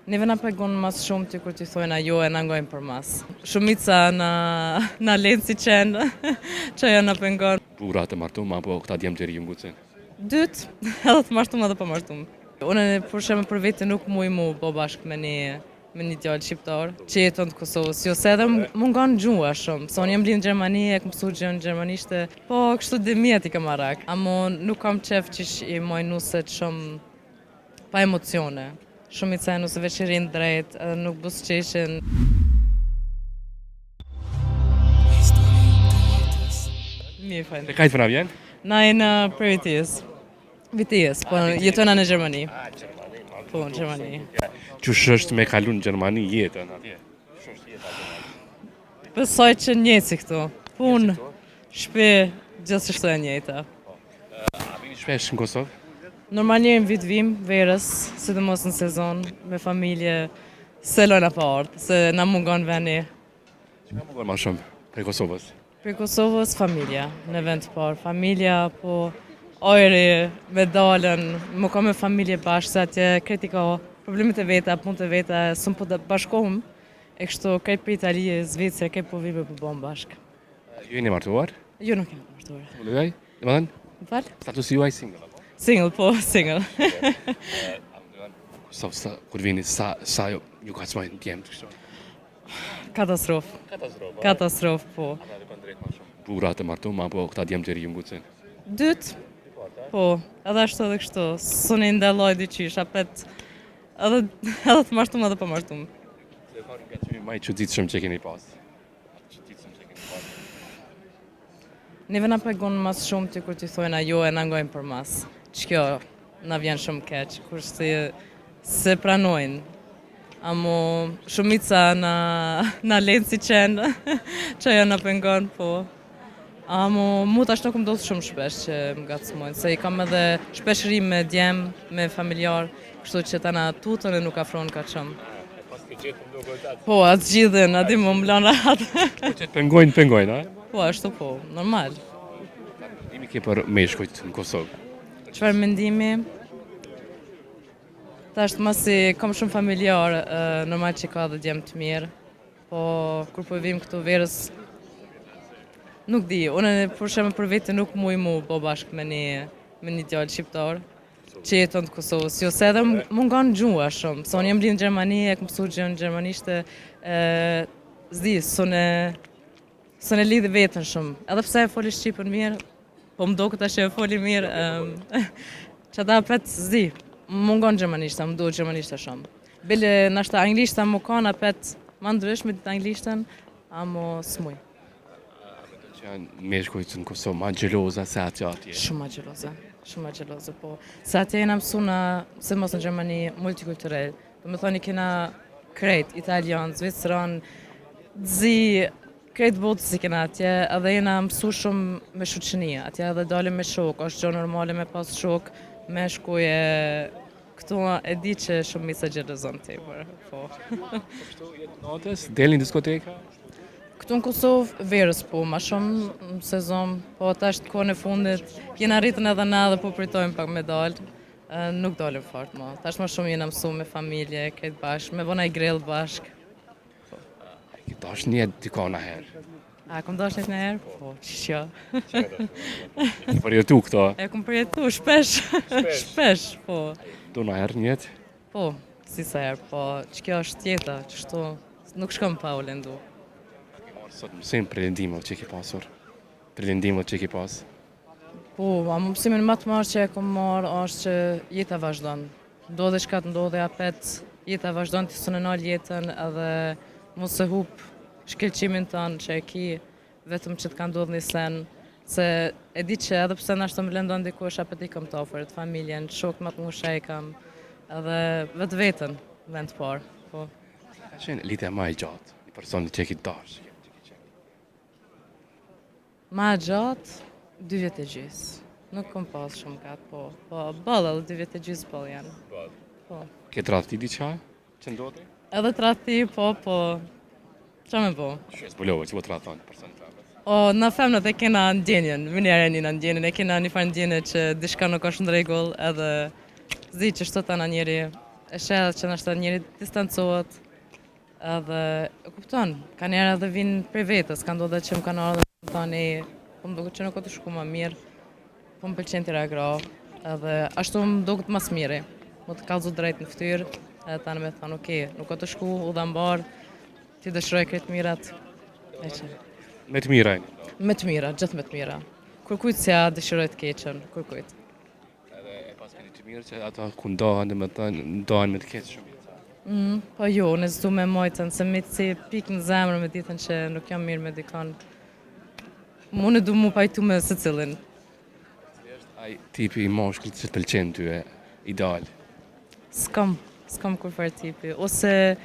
Neve na pagun mas shumë ty kur t'i thojna jo e na ngojnë për mas. Shumica na lenë si qenë, që ajo na pengon. Burra të martum apo këta djemë të ri ngucin? Dytë, edhe të martum edhe pa martum. Unë për shemë për vete nuk muj mu bo bashkë me një djallë shqiptar që jeton të Kosovës, jo se edhe mungon gjua shumë. Se unë jem blinë në Gjermani, e këmë mësu gjënë gjermanishte, po kështu dhe mjet i kam arak. Amo nuk kam qef që i moj nuset shumë pa emocione. Shumë i cenu se veç i rinë drejt, edhe nuk busqeshin. Mirë fajnë. Te kajtë përna vjen? Na e në për VTS, po jetojna në Gjermani. Po, në Gjermani. Qësh është me kalu në Gjermani jetën atje? Besoj që njëci këtu. Punë, shpi, gjithë e njëjta. A vini shpesh në Kosovë? Normalisht vit vim, verës, sidomos në sezon, me familje, se lojna pa ardhë, se na mungon veni. Që ka mungon ma shumë prej Kosovës? Prej Kosovës, familja, në vend të parë. Familja, po ojri, me dalën, më ka me familje bashkë, se atje kreti ka problemet e veta, punë të veta, sëmë po të bashkohëm, e kështu krejt për Italije, Zvicre, krejt po vive për bomë bashkë. Ju jeni martuar? Jo nuk jam martuar. Ulej? Dhe më thënë? Më falë? Statusi juaj single? Single, po, single. Kosovë, kur vini, sa ju ka cmajnë djemë të kështu? Katastrofë. Katastrofë, po. Burra të martum apo këta djemë të ri ngucin? Dytë, po, edhe ashtu edhe kështu, suni ndelloj dyqysh, apet edhe të martum edhe pa martum. Se ka nga që maj çuditshëm që keni pas? Neve na pagun mas shumë ty kur t'i thojna jo e na ngojnë për mas. Që kjo na vjen shumë keq, kur se pranojnë. Amo shumica na lenë si qenë, që ajo na pengon, po. Amo mu tash nuk më ndodh shumë shpesh që më gacmojnë, se i kam edhe shpesh ri me djemë, me familjar, kështu që ta na tutën e nuk afron ka shumë. Po, atë gjithën, ati më mblon rahat. Po që të pengojnë, a? Po, ashtu po, normal. Dimi ke për meshkujt në Kosovë? Çfarë mendimi? Tash masi kam shumë familjar, normal që ka dhe djemë të mirë, po kur po vim këtu verës, nuk di, unë për shemë për vete nuk muj mu bo bashkë me një djallë shqiptar që jeton të Kosovës, jo se edhe mungon gjua shumë, se unë jem blinë në Gjermani, e këmë mësu gjënë gjermanishte, zdi, sone lidhi vetën shumë, edhe pse e foli Shqipën mirë, po më do këta që e foli mirë, që ata apet, zdi, mungon gjermanishta, më duhet gjermanishta shumë. Bile nashta anglishta më kanë apet, ma ndrysh me ditë anglishtën, amo s'muj. Që janë meshkujt në Kosovë, ma gjeloza se atje atje? Shumë ma gjeloze, po. Se atje jena mësuna, se mos në Gjermani, multikulturel. Do me thoni kena krejt, italian, zvicran, dzi, krejt botë si kena atje, edhe jena mësu shumë me shuqënia. Atje edhe dalim me shok, është gjë normale me pas shok, me shkuje, këtu e di që shumë misa gjelozon të po. Kështu jetë natës, delin diskoteka? Këtu në Kosovë, verës po, ma shumë në sezon, po tash të kone fundit, kena rritën edhe na dhe po pritojmë pak me dalë, nuk dalim fort ma. Tash ma shumë jena mësu me familje, këtë bashkë, me bëna i grillë bashkë. Ki dash një dika në herë? A, kom dash një herë? Po, qëshja. Ki përjetu këto? E kom përjetu, shpesh, po. Do në herë njëtë? Po, si sa herë, po, që kjo është tjeta, qështu, nuk shkëm pa u lendu. Sot mësim pretendimët që ki pasur? Pretendimët që ki pas? Po, a mësimin më të marrë që e kom marrë është që jeta vazhdon. Ndodhe shka të ndodhe apet, jeta vazhdon të sunenal jetën edhe mos se hup shkelqimin tënë që e ki, vetëm që të ka ndodhë një sen, se e di që edhe pse nashtë të më lëndon dikush apet i kam të ofert, familjen, shok më të musha i kam, edhe vetë vetën, vend parë. Po. Ka qenë lidhja ma i gjatë, një personi që ki dash? Ma gjatë, 2 vjetë e gjysë. Nuk kom pas shumë katë, po bëllë edhe 2 vjetë e gjysë bëllë janë. Po. Ke tradhti diqa që ndodhi? Edhe tradhti, po, qa me po? Shqes bëllohë që po tradhton person të abet? O, na femnat e kena ndjenjen, vinjare një në ndjenjen, e kena një farë ndjenje që dishka nuk është në regull, edhe zi që shto ta në njeri, e sheh që nështë njëri distancohet, edhe e kupton, ka njerë edhe vinë prej vetës, ka ndodhe që më kanë ardhur dhe më thonë, po më duket që nuk ka të shku më mirë, po më pëlqen t'i reagro, edhe ashtu më duket mas miri, më të kallzu drejt në ftyrë, edhe tani me thonë, okej, nuk ka të shku, u dha mbar, ti dëshiroj këtë mirat, e që. Me të mirajnë. Me të mira, gjithë me të mira. Kërkujt se ja dëshiroj të keqen, kërkujt. Edhe e pas keni të mirë që ata ku ndohen, dhe me thënë, ndohen me të keq shumë. Po jo, në zdu me mojtën, se me të si pik në zemrë me ditën që nuk jam mirë me dikon. Mu në du mu pajtu me së cilin. Ai tipi i moshkullit që të pëlqen ty e ideal. S'kam kur farë tipi. Ose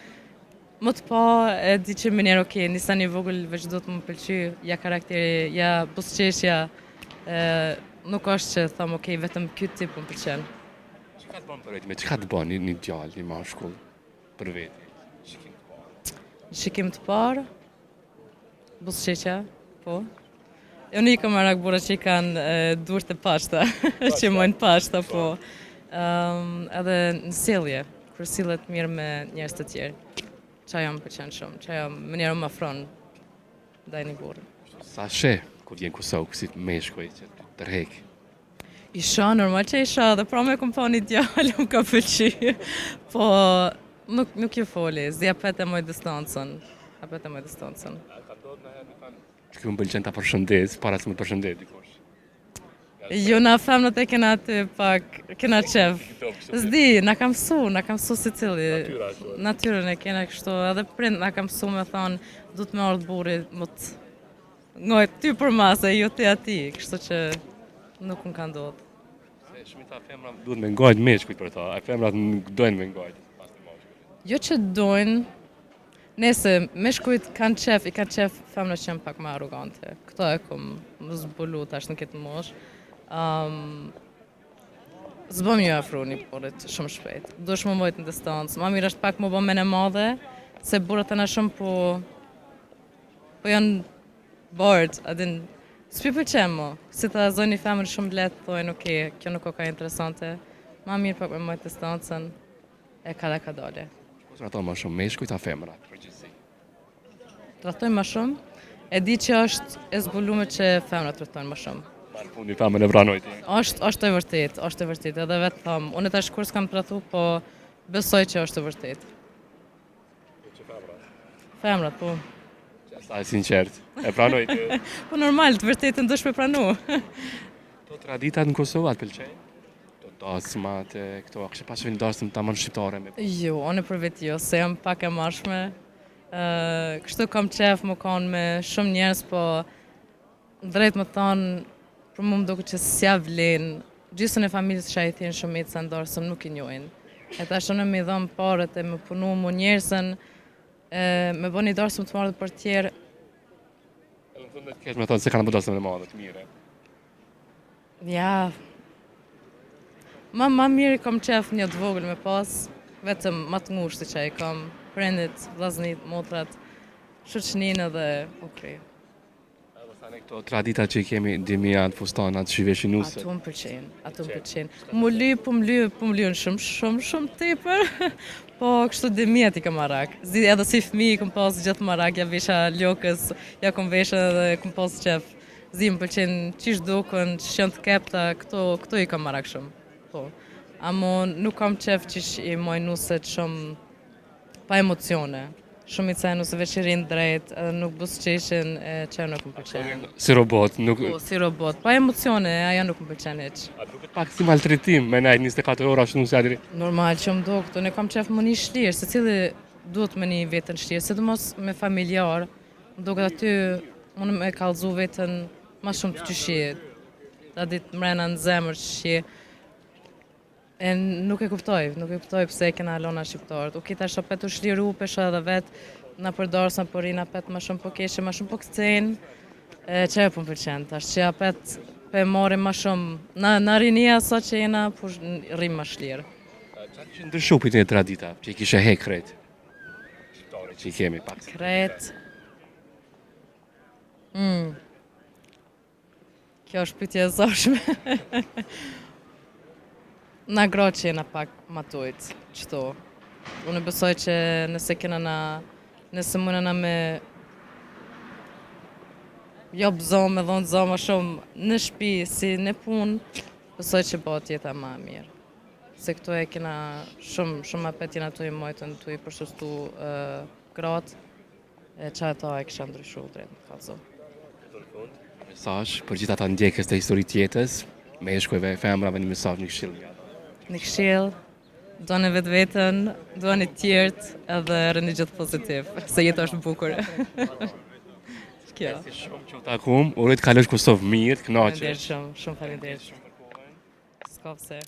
më të pa e di që më njerë okej, nisa një vogël veç do të më pëlqy, ja karakteri, ja busqeshja, nuk është që tham okej, vetëm këtë tip më pëlqen. Çka të bën për vetë, me çka të bën një djalë, një mashkull për veti? Një shikim të parë, busqeshja, po. Unë i kam marak bura që i kanë durët e pashta, që mojnë pashta, po. Edhe në sjellje, kur sillet mirë me njerëz të tjerë. Qa jam pëlqen shumë, qa jam më njerë më afron ndaj një burë. Sa she, kur vjen Kosovë, si meshkuj që të tërhek. Isha, normal që isha, dhe pra me kom pa një djallë, më ka pëlqy. Po, nuk ju foli, zja pete moj distancën. Që më pëlqen ta përshëndes, para se më përshëndet dikush. Jo, na femnët e kena aty pak, kena qef. S'di, na kam mësu si cili. Natyrën e kena kështu, edhe prind na kam mësu me thonë, du të me ardhë buri, më të ngojt ty për masë, jo ti ati, kështu që nuk më ka ndodhë. Se shumica femra duhet me ngajt meshkujt për ta, a femrat nuk dojnë me ngajt. Jo që dojnë, nese, meshkujt kanë qef, i kanë qef femra që janë pak më arrogante. Këto e kom më zbulu tash në këtë mosh. Zbëm ju afru një burit shumë shpejt. Dush më mojt në distancë. Ma mirë është pak më bëm mene madhe, se burët e na shumë po janë bored, adin, s'pi pëlqem mo. Si ta zoj një femër shumë letë, thojnë, okej, kjo nuk o ka interesante. Ma mirë pak me mojt distancën, e ka dole. Po të raton ma shumë meshkujt a femrat, përgjithësi. Tratojnë ma shumë, e di që është e zbulume që femrat tratojnë ma shumë. Marë punë një femër e vranojt. Është e vërtet, edhe vetë thëmë, unë tash kur s'kam tratu, po besoj që është e vërtet. Femrat, po. Sa e sinqert, e pranojt. Po normal, të vërtetën dush me pranu. To traditat në Kosovë atë pëlqejnë? To dasmat, këto, a kështë pasë dasëm të amon shqiptare me... Jo, unë për vetë jo, se jam pak e marshme. Kështu kam qef më kanë me shumë njerës, po drejt më thonë, për mu më duke që s'ja vlenë, gjysën e familjës që a i tjenë shumë se ndarësëm nuk i njojnë. E ta shënë me i dhëmë parët e me punu mu njerësën, me bo një darësëm të marrë për tjerë. E në thënë kesh me thonë se kanë bëdasëm e madhe të mire. Ja, ma mirë kom qef një të vogël me pas, vetëm ma të ngushtë që a i kam, prendit, vlaznit, motrat, shoqninë dhe okej. Këto traditat që i kemi, dimiat, fustanat, shiveshin nusët. Ato më pëlqen. Më lyën shumë tepër, po kështu dimiat i kam marak. Edhe si fëmi i kam pas gjithë marak, ja vesha ljokës, ja kom vesha dhe kom pas qef. Më pëlqen qish dukën, qish janë të kepta, këto i kam marak shumë. Po. Amo nuk kam qef qish i moj nuset shumë pa emocione. Shumë i cenu se veç i rinë drejt, nuk busqeshin, që nuk më pëlqen. Si robot, nuk... Po, si robot. Pa emocione, aja nuk më pëlqen heq. A duket pak si maltretim, me najt 24 ora shnu se adri. Normal që më duket, unë kam qef më një shlirë, se cili duhet me një vetën shlirë, se du mos me familjar, më duket aty, unë me kalzu vetën ma shumë të qyshje, da ditë mrena në zemër qyshje. E nuk e kuptoj pse e kena lona shqiptarët. U kita shopet u shliru, pesha edhe vetë, na përdarës, na përri, na pet ma shumë po keshe, ma shumë po këtëcen, që e po më përqen, tash që apet pe marim ma shumë, na rinia sa që jena, po rrim ma shlirë. Qa që ndërshupit një tradita, që i kishe hek kret? Shqiptare që i kemi pak. Kret. Kjo është pyetje e zorshme. Na gra që jena pak matujt, qëto. Unë besoj që nëse mundena me me dhonë zonë më shumë në shtëpi si në punë, besoj që bëhet jeta më e mirë. Se këtu e kena shumë apet jena tu i mojtën, tu i përshëstu gratë, e qa e ta e kisha ndryshu drejt në kalëzëm. Mesazh për gjithë ata ndjekës të historisë të jetës, meshkujve, femrave, një mesazh, një këshill nga ata. Një këshill, duani vetë-vetën, duani tjertë edhe rëni gjithë pozitiv, se jeta është bukur. Kjo. Shumë që takum, uroj të kalosh Kosovë mirë, të kënaqesh. Faleminderit shumë, shumë faleminderit. S'ka pse.